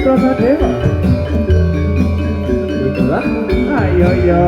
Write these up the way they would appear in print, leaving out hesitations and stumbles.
Prasadewa. Itulah, ayo yo.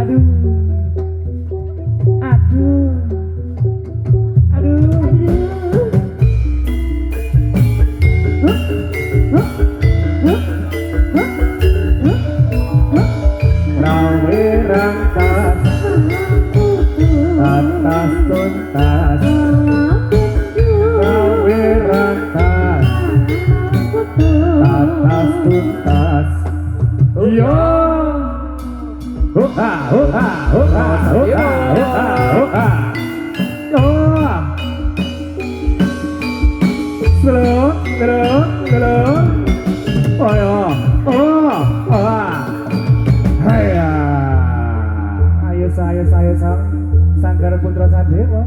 Aduh. Aduh. Aduh. Rawe rangkas atas tuntas. Rawe rangkas atas tuntas. Yo. Hoha hoha hoha hoha hoha hoha. Yo. Slow, slow, slow. Oh ya, oh, oh. Haya. Ayo saya Sanggar Putra Sadewa.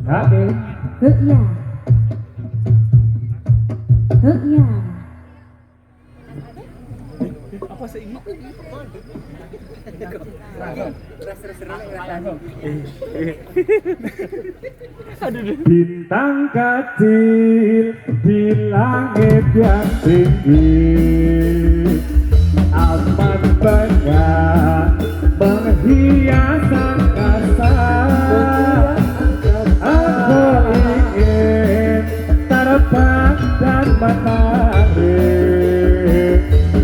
Oke. Ya. Ya. Apa sih ini? Bintang kecil di langit yang tinggi, amat banyak menghias angkasa. Aku ingin terbang dan menari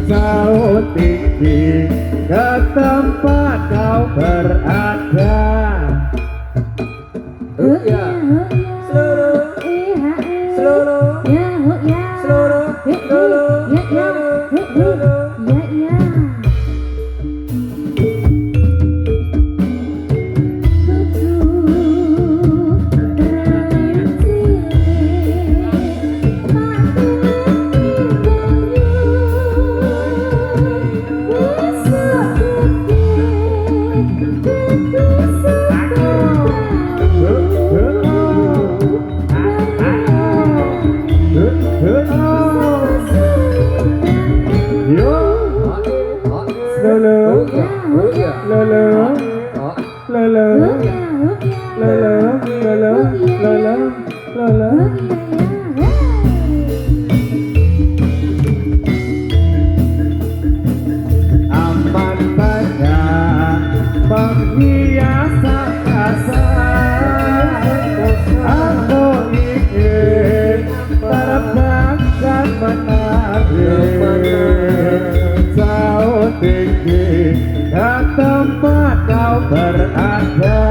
jauh tinggi ke tempat kau berada. Ya. Seluruh. Ya. Seluruh. Ya. Amat banyak menghias angkasa. Aku ingin terbang dan menari jauh tinggi ke tempat kau berada.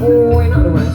Oh, enak loh mas.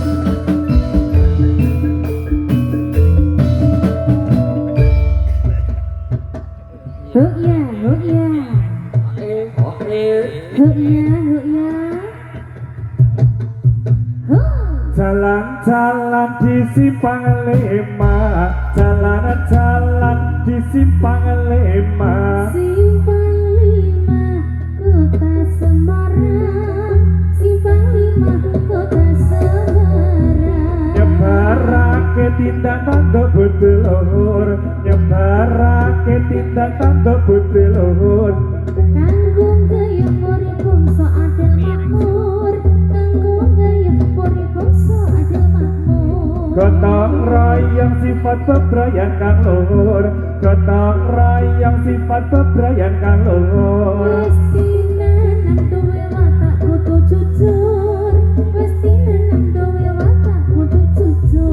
Jalan-jalan di Simpang 5, jalan-jalan di Simpang 5. Simpang 5 Kota Semarang, Simpang 5 Kota Semarang. Nyebarake tindak tanduk budi luhur, nyebarake tindak tanduk budi luhur. Kanggo gaya urip bangsa adil makmur, kanggo gaya urip bangsa adil makmur. Gotong royong sifat bebrayan kang luhur, gotong royong sifat bebrayan kang luhur. Mesti nanang duwe watak kudu jujur, mesti nanang duwe watak kudu jujur.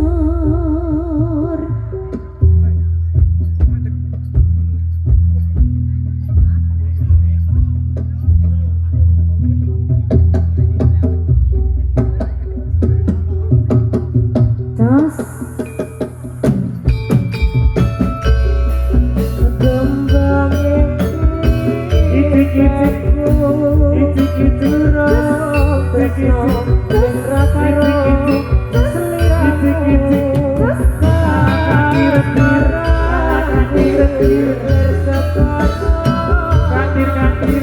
Jos Kadir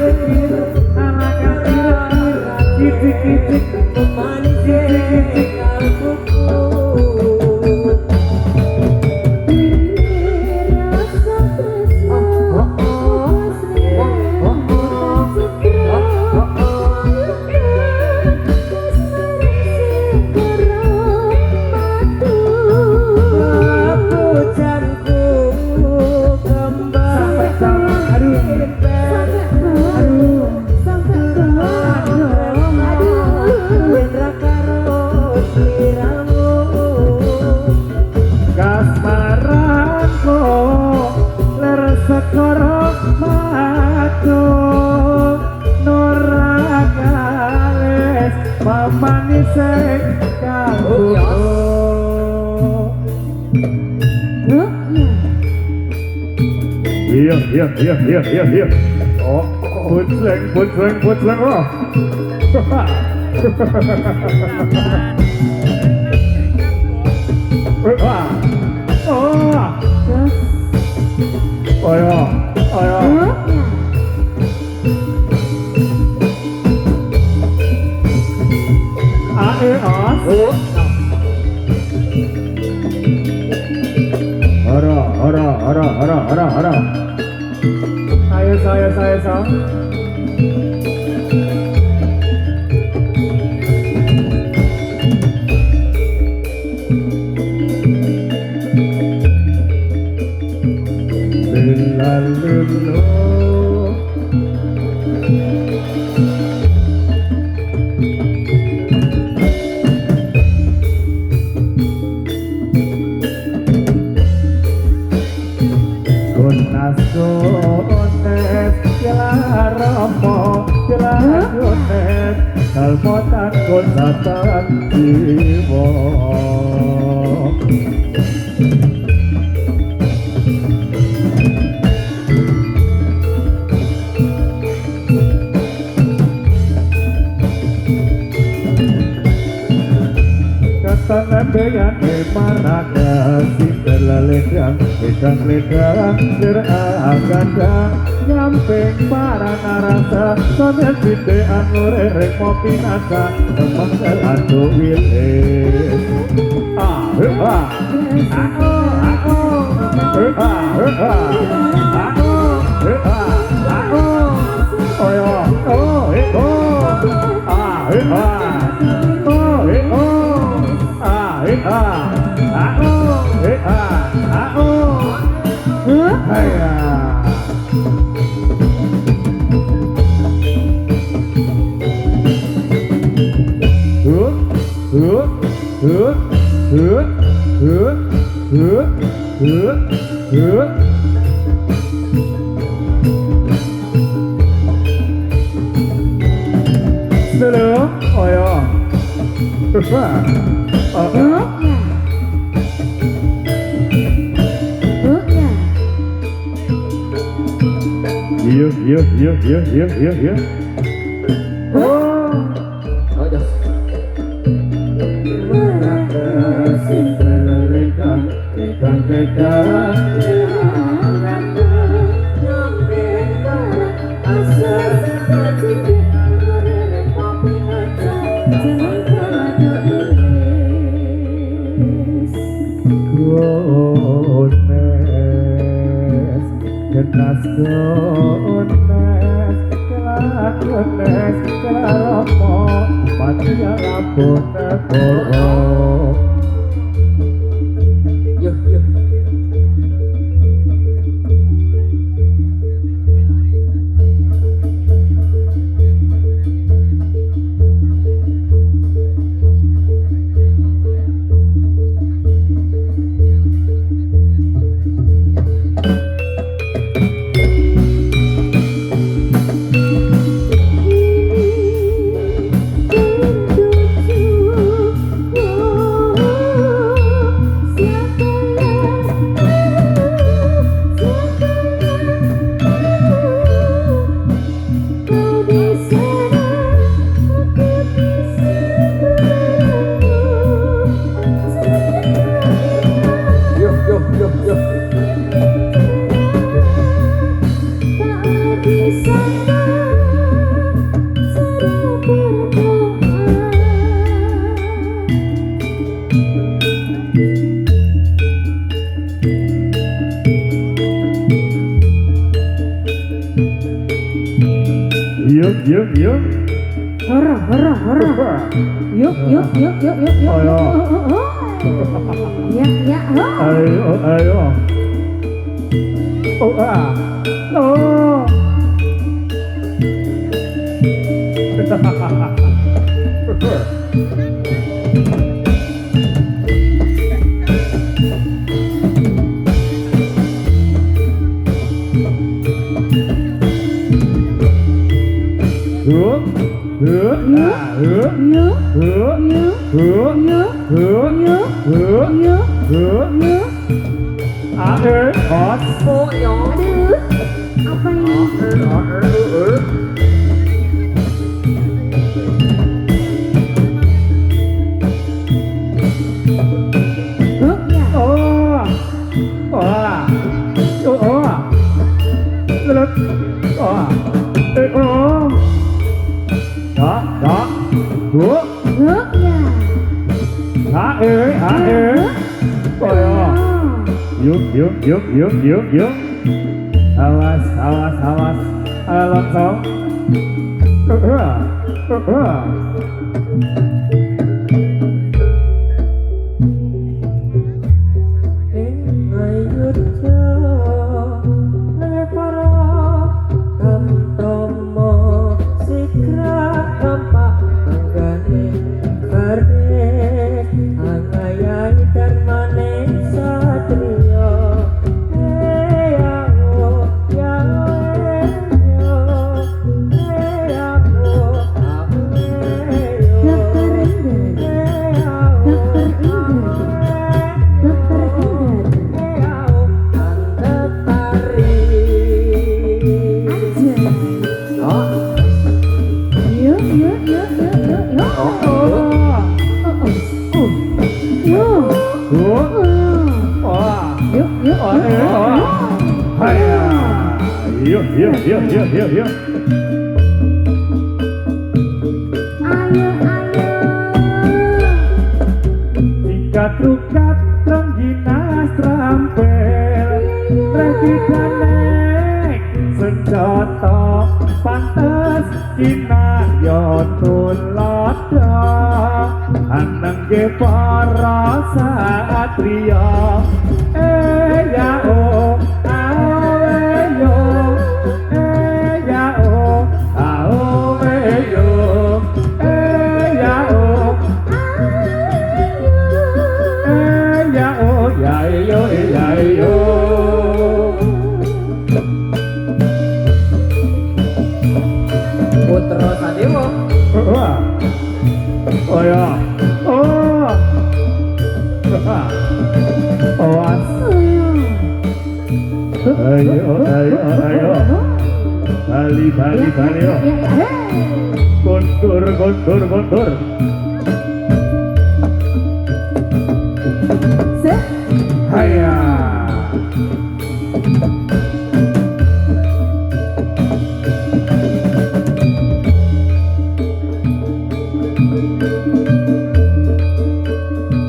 Kasmaranku ler sekoro matu Norakalis mamanisek kamu Iya. Oh, putleng. Oh. Oh ya. Hara. Saya. Lalu Gones Jelaromo Jelagones Salmotan Konsatan Jiwo Tangan dengan maraka Sintela ledang Ledang Leraganda Nyamping para narasa Sambil videan ngurerek mopi nasa Temang selatu wilis Dulu, oh ya. Iya. Oh, Jas. Genas kelaromo mati lampu negoro Yuk. Oh yuk. Hara. Yuk. Ayo. Ya. Ayo. Oh. Oh ya. Aduh, apa ini? Ya. Yuk. Awas. Lontong. Yuk. Tukat rengginas trampel Rekitanek senjata pantes Kina yotun lodo Anang ge para satria Yao aweyo Yao aweyo Yayo. Putra Sadewa. Oh ya. Awas. Ayo. Bali. Kontur. Haya.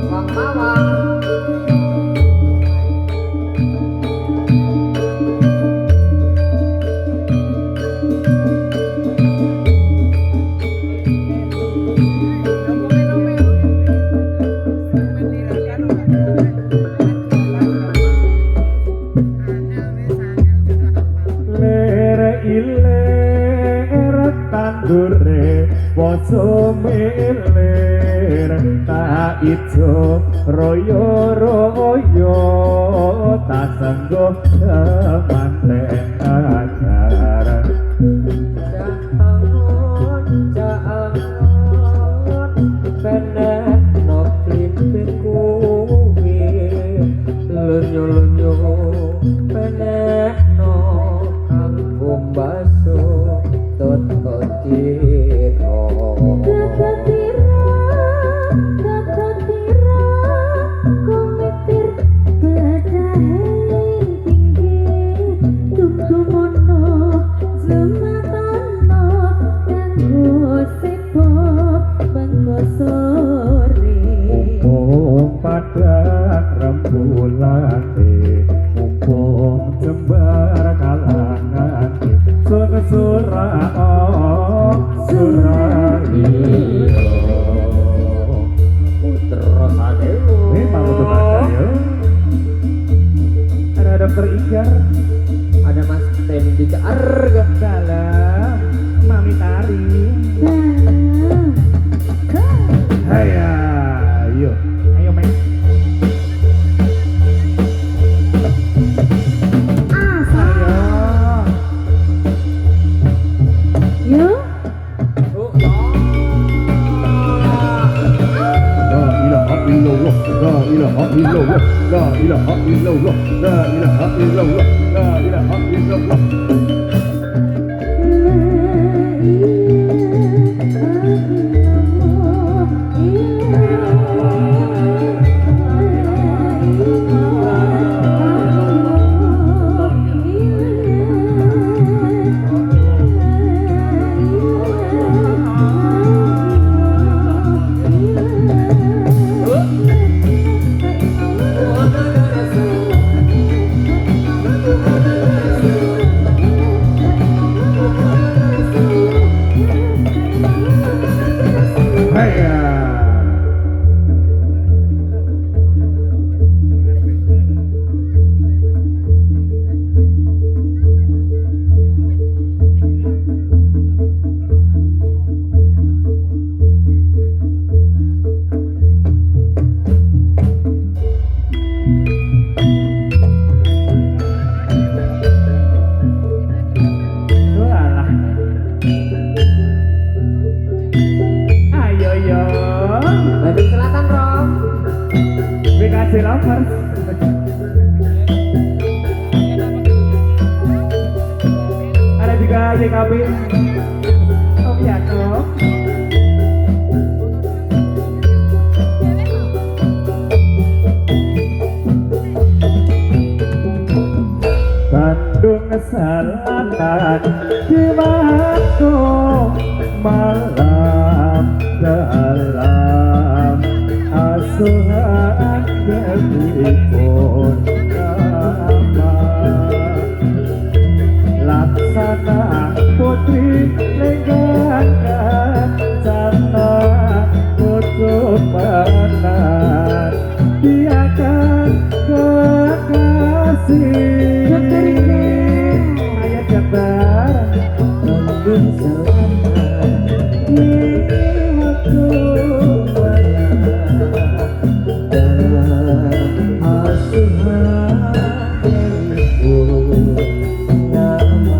Wang Mawang. Dure poso milir tak ijo royo tak sanggup manten ajar Benek no klimping kuwi Lenyo benek no kanggo baso Tot kiro mumpung pada rembulan mumpung jembar kalangan sun surah Master Igar. Ada Mas Tendi ke Arga. Dalam Mami Tari. Hai ayo. Ayo main. Yo, Oh, La ilaha illallah, la ilaha illallah, la ilaha illallah, la ilaha illallah, la ilaha illallah. Bandung Selatan, Rom. BKC Lovers. Ada juga YKB. Om Yakob. Bandung Selatan jiwaku malam dalam asuhan debipun nama laksana putri lenggangkan sana tutup panas biarkan kekasih ayah Jabar Bandung Selatan. jiwaku Dalam asuhan debipun nama.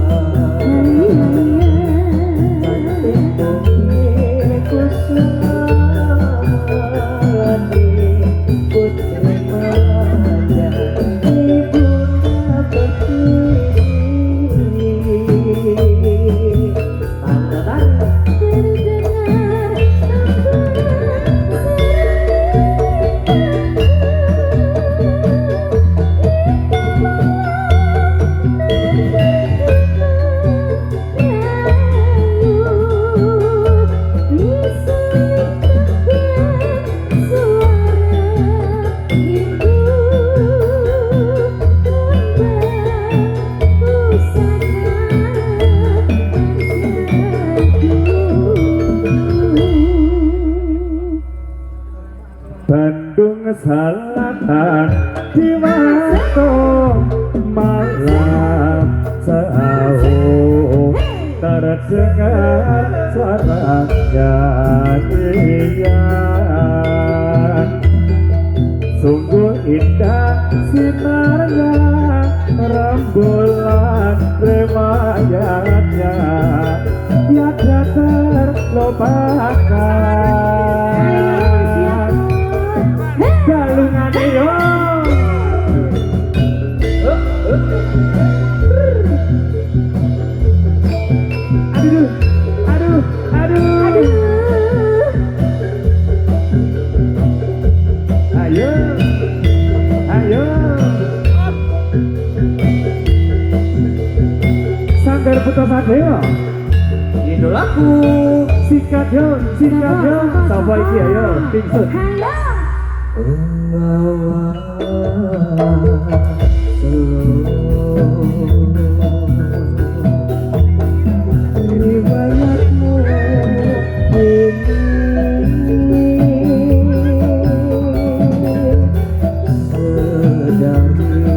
Bandung Selatan jiwaku malam seau terdengar suara nyanyian sungguh indah sinarnya rembulan riwayatnya tiada terlupakan. Galungan yo. Aduh, aduh, aduh. Ayo, ayo. Sanggar putus adeo. Idolaku. Sikat yo. Sapa iki ayo, pingsut. Penggawa riwayatmu ini sedari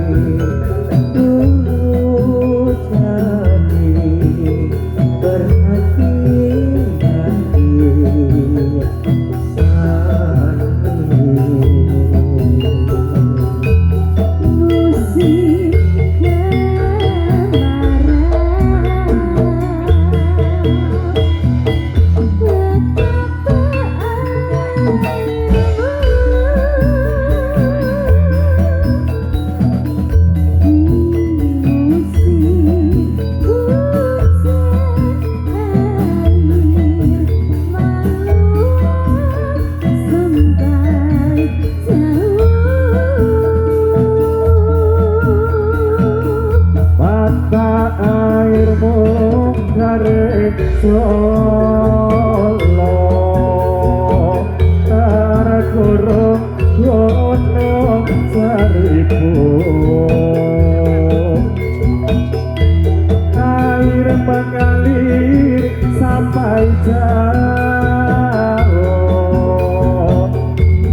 oh,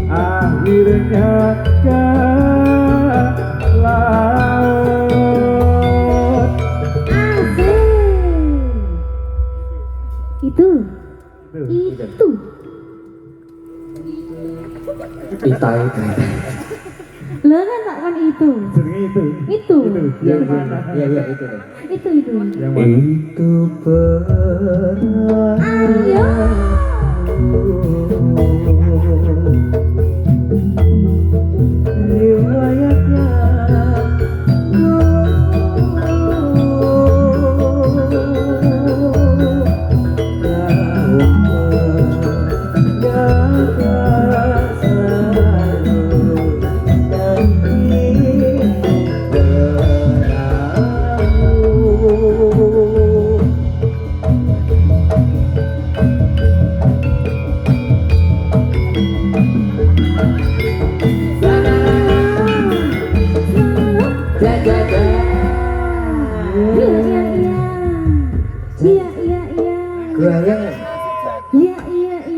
akhirnya ke laut. Asik. Itu. Itai. Lo kan tak kan itu. Jenenge itu. Itu. Yang mana? Iya iya itu deh. Itu. Yang mana? Itu pernah Ayo. riwayatnya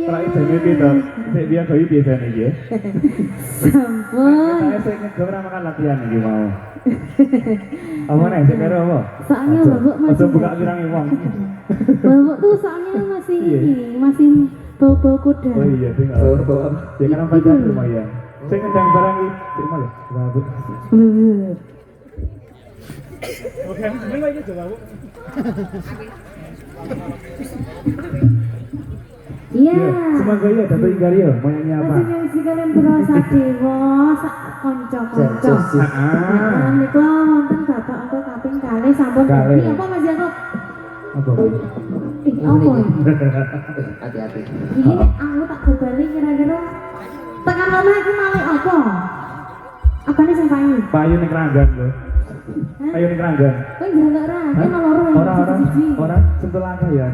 Terakhir jane kita, sik dia gawe biasane iki ya. Sampun. Saya sik ngegora makan latihan iki mau. Apa nek sik karo apa? Soalnya babuk Aja masih buka kirange wong. babuk tuh soalnya masih Iya. ini, masih bau-bau kuda. Oh iya, tinggal. Ya kan pacar lumayan. Sik ngendang barang iki, sik mau ya. Babut. Oke, seneng lagi coba, Bu. Iya. Semoga ya dapat Ingario, mau nyanyi apa? Masih nyanyi kalian berasa dewa, sak konco-konco. Ah. Niku wonten bapak engko kaping kalih sampun Kalih. ganti apa Mas Yakub? Apa? Apa ya? Hati-hati. Ini aku tak bobali kira-kira tekan omah iki malih apa? Apane sing payu? Payu ning keranggan lho. Payu ning keranggan. Kowe njaluk ra, iki ono loro ya. Ora sentuh langkah ya.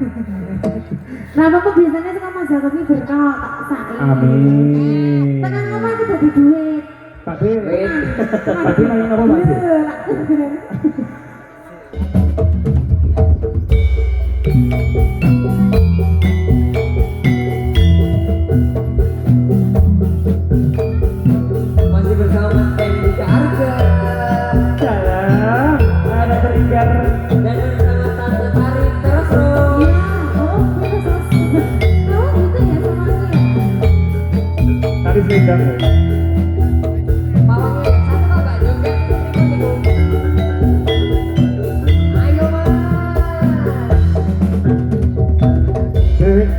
Nah, apa biasanya suka Mas Yakub iki berkah tak sae. Amin. Tekan omah iki dadi duit. Pak De. Pak De main apa Pak De? Masih bersama Tendi Harga Salam, ada teringgar. dan bersama Tante Tari terus bro. Iya, oh, itu selesai. Oh, gitu ya sama aku ya. Tadi teringgar. Pawangnya satu kalau nggak joget ayo mas.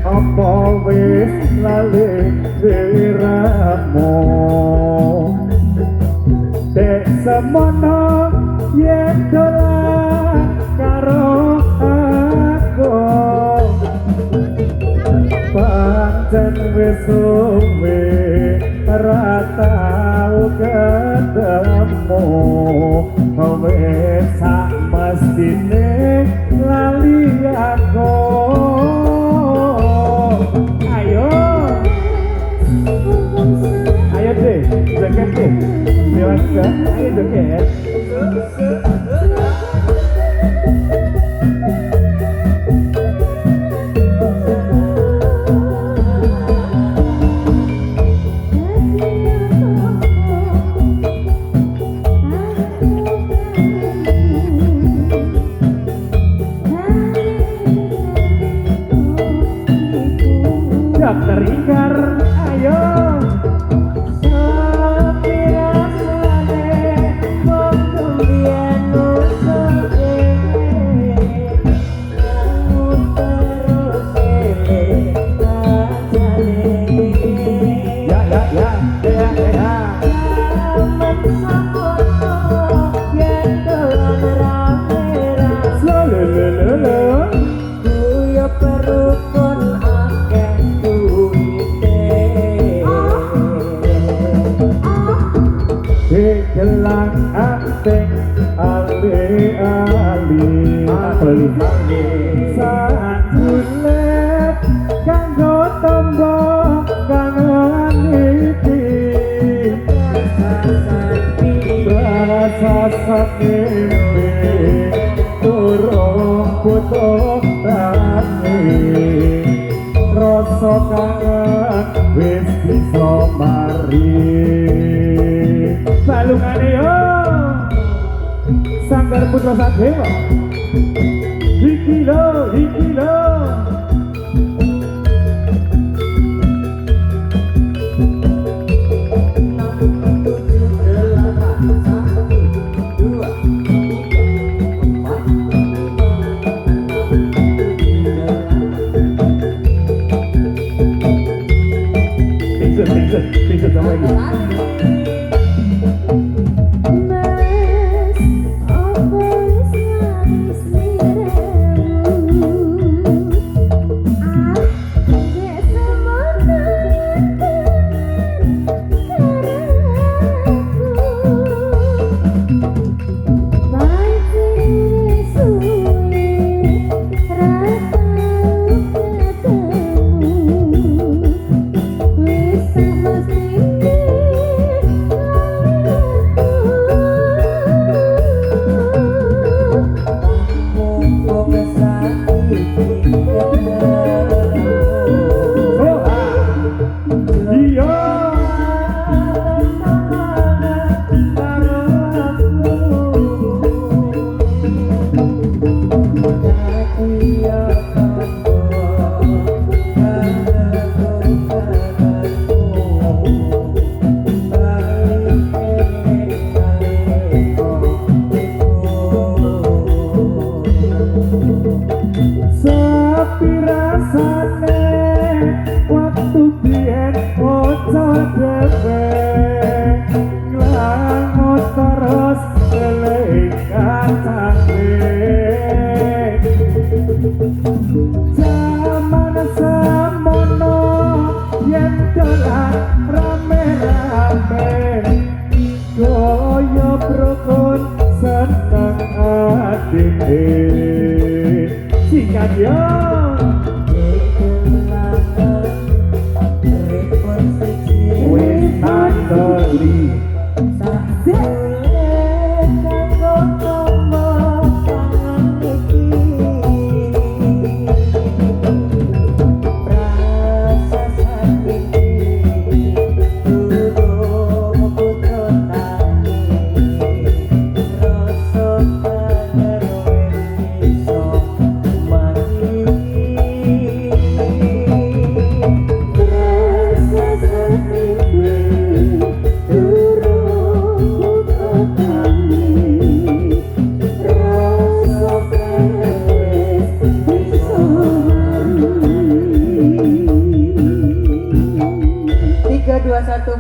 Apa wis lali diramu Dek semono yen dolan karo aku pancen wis suwe ra tau ketemu wis sak mestine lali aku. Ayo deh, joget deh. Dewasa, ayo joget. Dokter Ingkar, ayo. rasa kangen wis bisa mari balungane yo Sanggar Putra Sadewa iki lho Bisa sama lagi.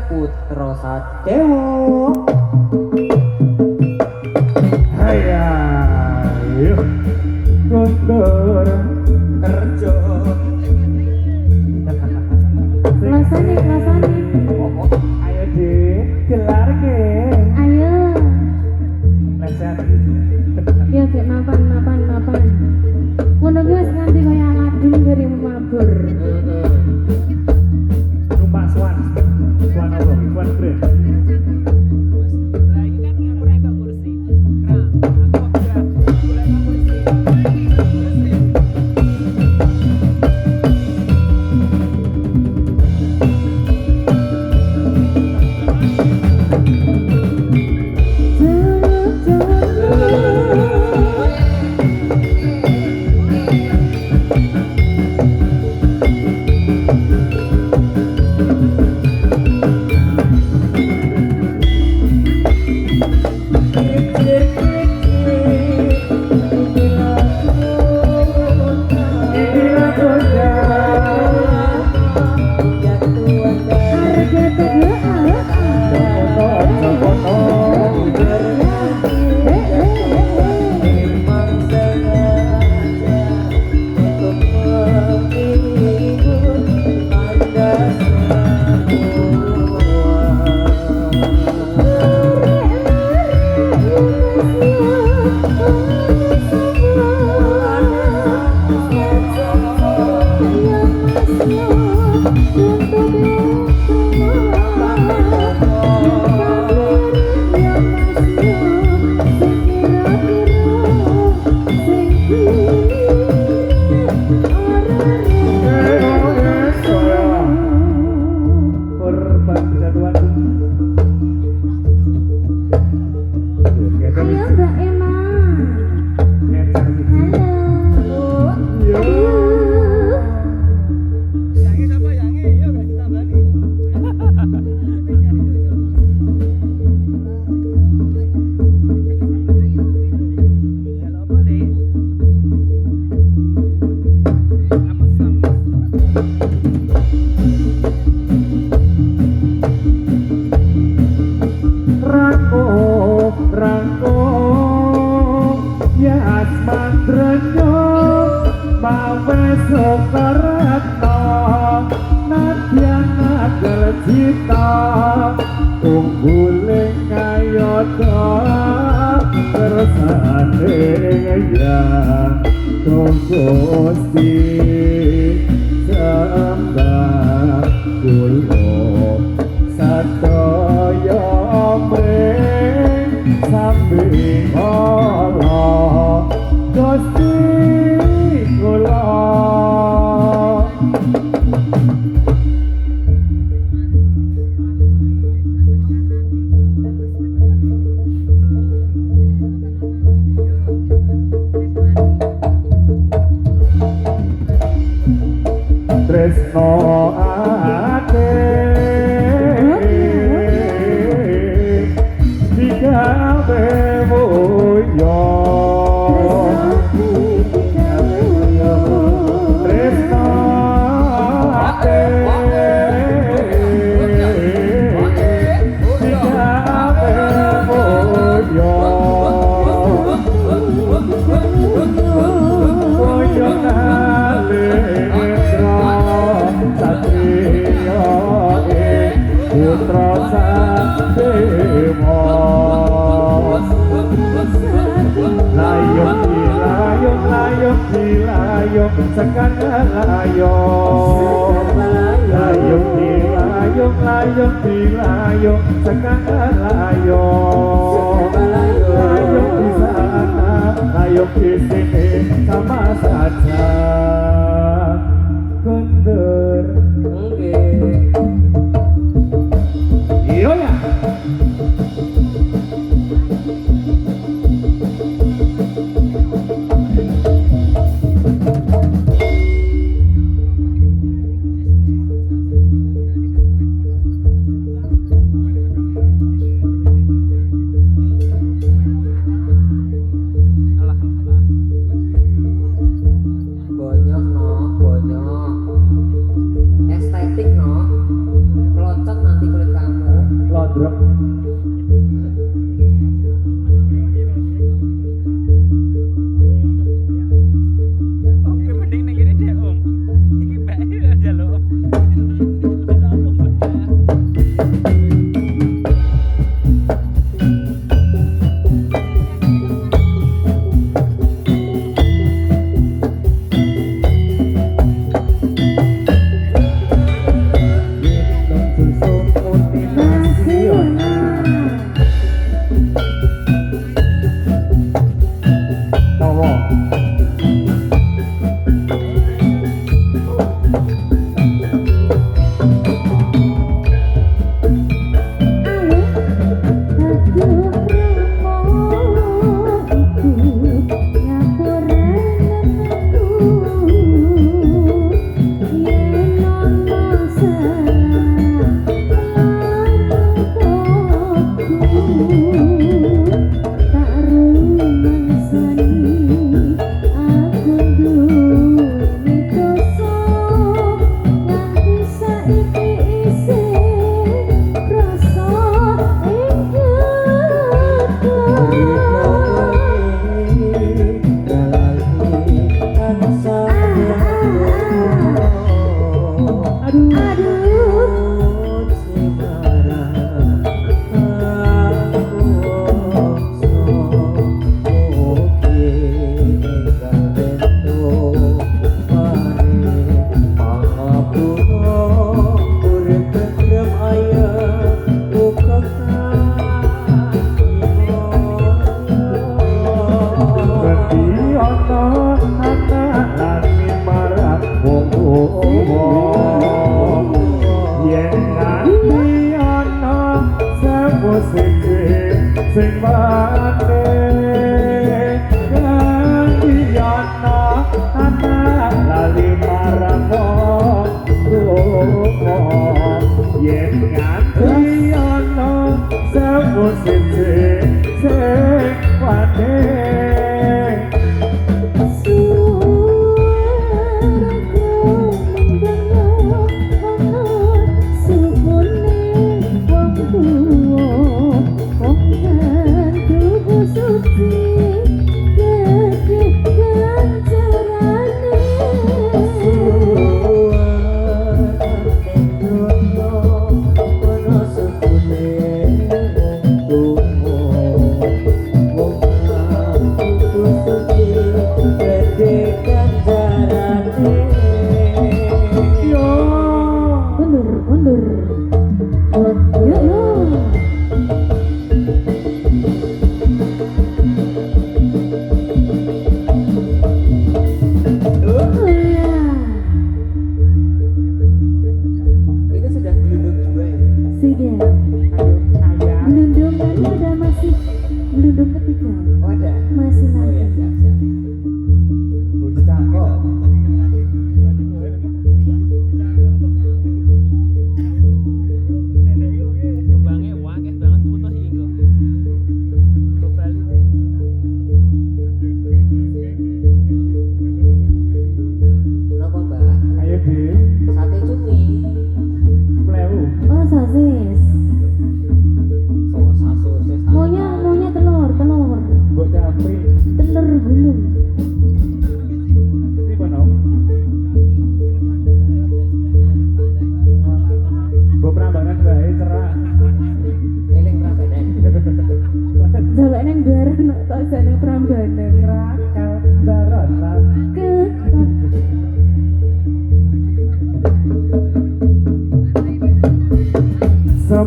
Putra Sadewa. Haya, yuk, guntur kerja. Kelasane. Ayo di, gelar ke. Ayo. Leset. Ya gek mapan. Ngono ki wis nganti kaya Aladin dari mabur. Numpak Swan apa? Swan Brand. Rangko, rangko, ya asmantrenyo, bawe sokaratno, nadyan agar cita, ungguling kayata, kersane ya, Gusti sembah kula sadaya mring sambi Allah Gusti kula. Tresno ate digawe moyo Tresno ate digawe moyo moyo nale Satrio putra Sademo layong dilayong layong dilayong sekadar layong layong dilayong layong dilayong sekadar layong layong di sana layong di sini sama saja Kunder Iya ya Bonyok no, bonyok. Estetik no. Pelocot nanti kulit kamu. Lodrok Oke, mending ning kene deh, Om. Iki bae aja lho. susu putih nasional Tawa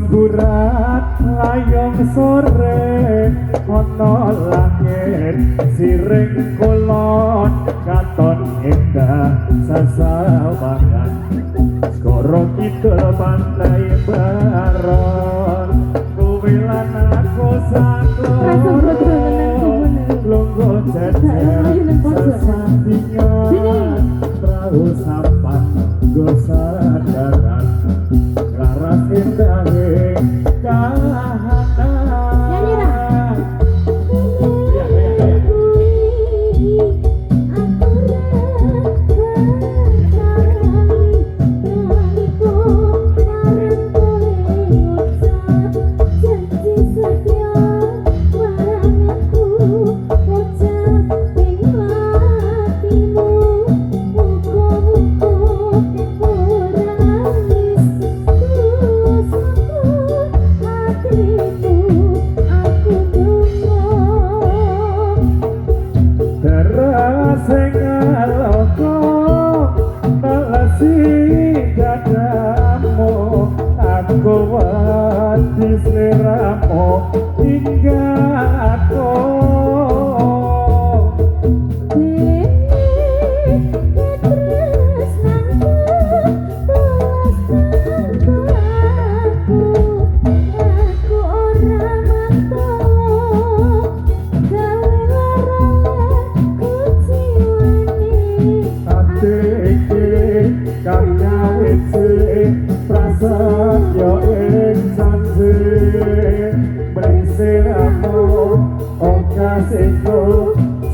semburat layong sore ana langit siring kulon katon indah sasawangan skoro kidul pantai baron kowe lan aku saklono lungguh jejer sesandingan perahu sampan go sadaran laras indahe kahanan.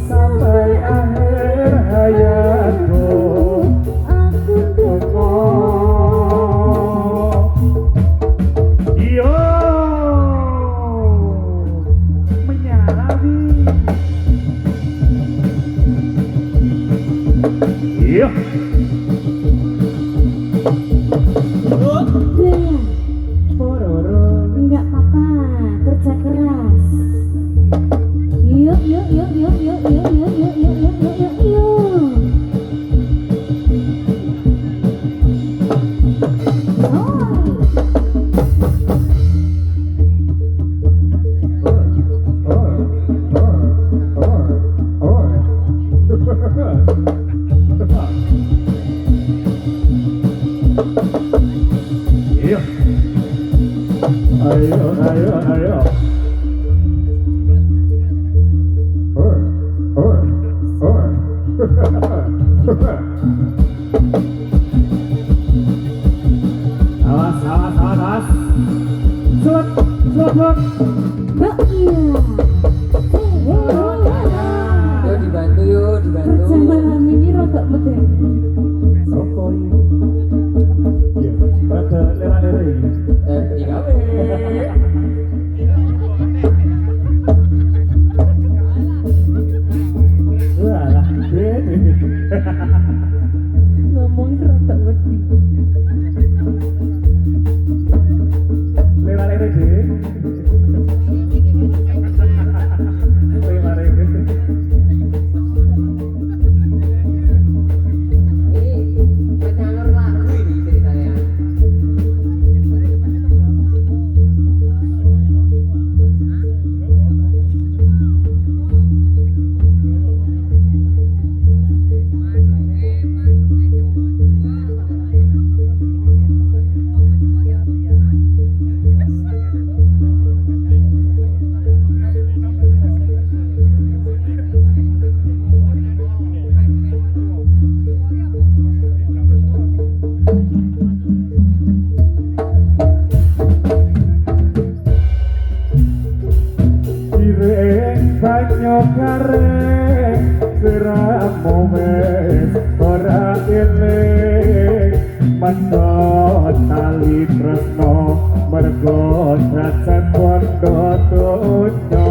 Sampai akhir hayatku aku tunggu. Yo menyalawi. Yo enggak apa-apa, kerja keras. Yuk, yuk, yuk, yuk, yuk, yuk, yuk, yuk, yuk, yuk, yuk, yuk, yuk. Ayo, ayo, ayo. Awas, awas, awas, awas. Suat, suat, suat. Mbak, iya. Yuk dibantu, yuk dibantu. Kerja malam ini rada medeni. Sopo ini? Ya, rada lera-lera ini. Digawe. Walah, ini. Ngomong rada wedi. Lera-lera deh. Lera-lera. Ini penyalur lagu ini ceritanya. Banyo kareng siramu wis ora eling mantap tali tresno mergo jajan pondo donya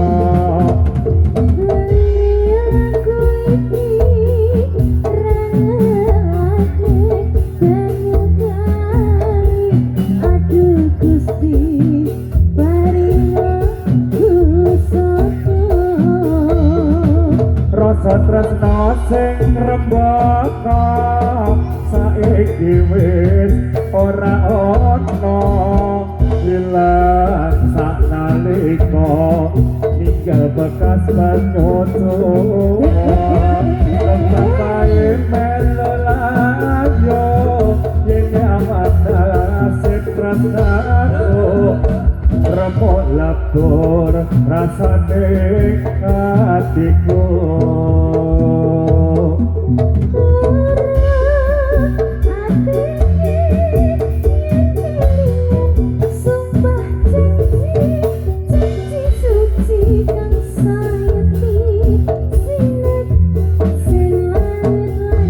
tresno sing rembaka saiki wis ora ana bila rasaku remuk labur rasane hatiku Sumpah janji suci kang sayati sinet sing langit lan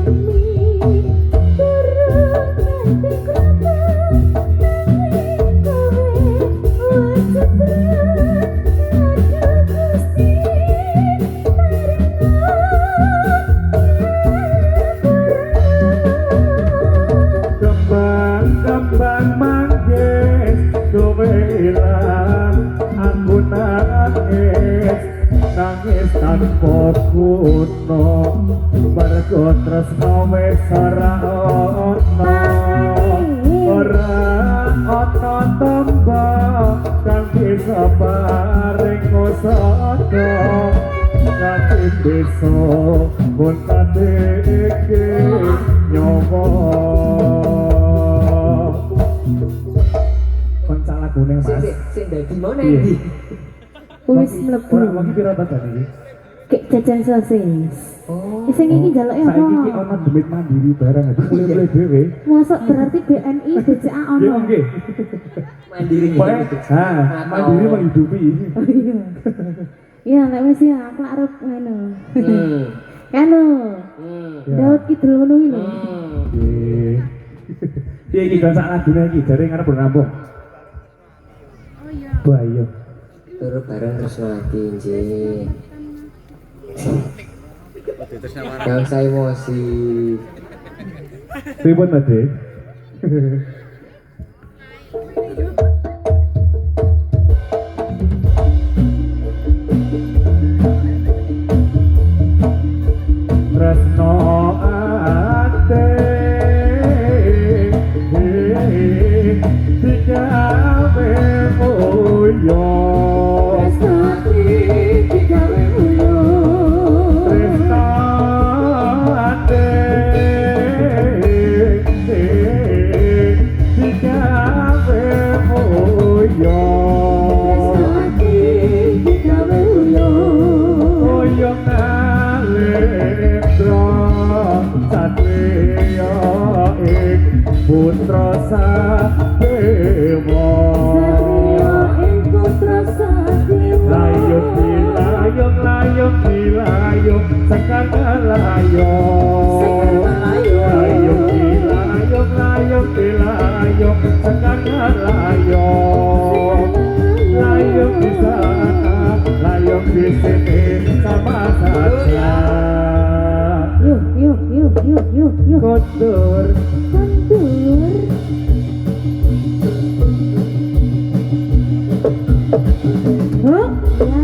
bumi turun nganti krapa nanging kowe wujud aduh Gusti kembang manggis kowe ilang aku nangis nangis tanpa kuno mergo tresno wis ora ana tombo kang bisa paring kusada nganti besok pun iki nyoba kontak lagune mas Sing dadi mana Iya. iki? wis mlebu ora mungkin pira ta tadi kek jajan sosis. Oh. Sing iki jaloke apa? saiki iki ana demit mandiri barang aja mulai dhewe Mosok berarti BNI BCA ono. ya nggih Mandiri Pokoknya, mandiri menghidupi Oh iya. Iya, lek wis ya aku arep ngono. Hmm. Kanu. Hmm. Daud kidul ngono iki lho. Hmm. Piye iki gak sak lagune iki jare ngarep rampung. Oh iya. Wah iya. Turu bareng Tresnawati nggih. Gak usah emosi. Pripun ta, Dek? Tresno ate digawe moyo Tresnati digawe ulo. Tresno ate digawe moyo Tresnati digawe ulo. Koyo ngalendra satya ik putra sadewa Satria ing putra Sadewa. layung dilayung layung dilayung sekar layung layung dilayung layung dilayung sekar layung layung di sana layung di sini sama saja Yuk, yuk, yuk, yuk, yuk, yuk. kondur Kondur. Oh, ya.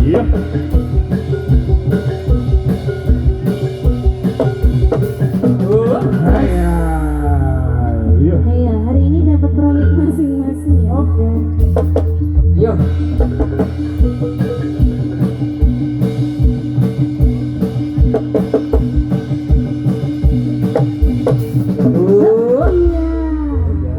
iya